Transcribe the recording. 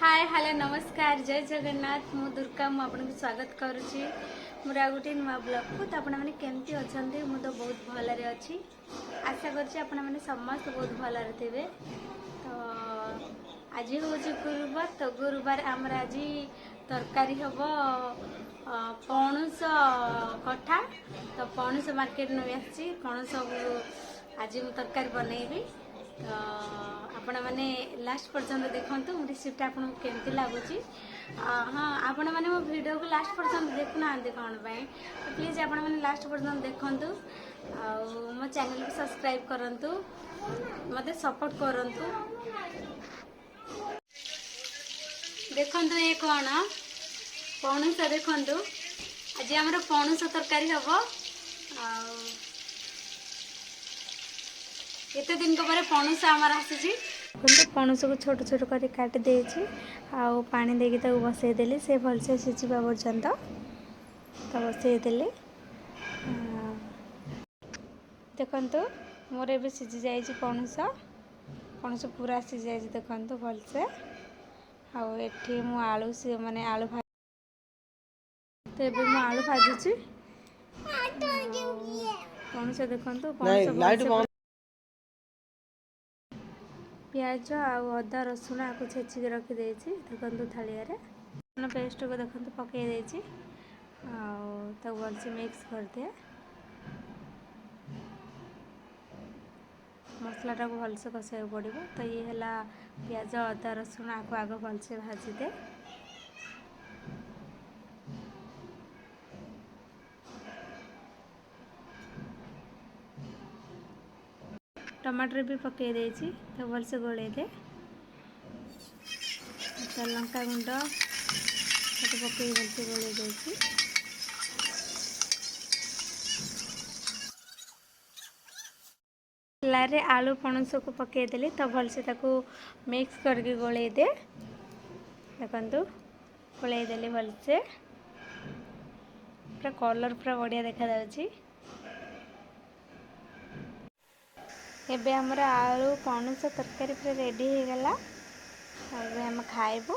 Hi hello नमस्कार जय जगन्नाथ मु दुर्गा मु आपको स्वागत करुच्ची मोर आ गोटे नुआ ब्लॉग को तो आपण मैंने केमती अच्छा मु तो बहुत भलरे अच्छी आशा कर समस्त बहुत भलरे थे। तो आज हूँ गुरुवार तो गुरुवार आमर आज तरकारी हम पणुस कठा तो पणुस मार्केट नहीं आसी पणुस आज मु तरकारी बनैबी। तो आपण मैंने लास्ट पर्यंत देखूँ मो रेसिपीटा आपको केमती लगुच। हाँ आपण मैंने मो वीडियो को लास्ट पर्यंत देखुना कौन तो प्लीज आपण मैंने लास्ट पर्यंत देखूँ मो चैनल को सब्सक्राइब करूँ मत सपोर्ट करूँ। देखु ये कौन पणुस देखु आज आम पणुस तरकारी हम एते दिन को परे पणुस आमर आसी पणुस को छोट छोट कर काटी देछि आउ पानी देके ताको बसई देली से भलसे सिझिबा पर्यंत तो बसई देली। देखंतु मोर एबे सिझी जाइछि पणुस पणुस पूरा सिझी जाइछि देखंतु भलसे आउ एठी मु आलू से माने आलू तो एबे मु आलू भाजुछि पणुस देखंतु पणुस प्याज आउ अदा रसुण आपको छेचिक रखी देखु थालिया पेस्ट को देखो पकई देछि आउ भलसे मिक्स कर दिए मसलाटा को भलसे कषाई पड़ो। तो ये है प्याज अदा रसुण आपको आग भलसे भाजी दे टमाटर भी पकई देछि तो भलसे गोले दे तो लंका गुंड पकई भलसे गोले देछि लारे आलू पणस को पकई देली तो भलसे ताको मिक्स करके गोले दे देखंतु गोले देली भलसे पूरा कलर पूरा बढ़िया देखा जाउछि। एबे हमर आलू पणस तरकारी पूरा रेडी हो गला अब हम खाइबो।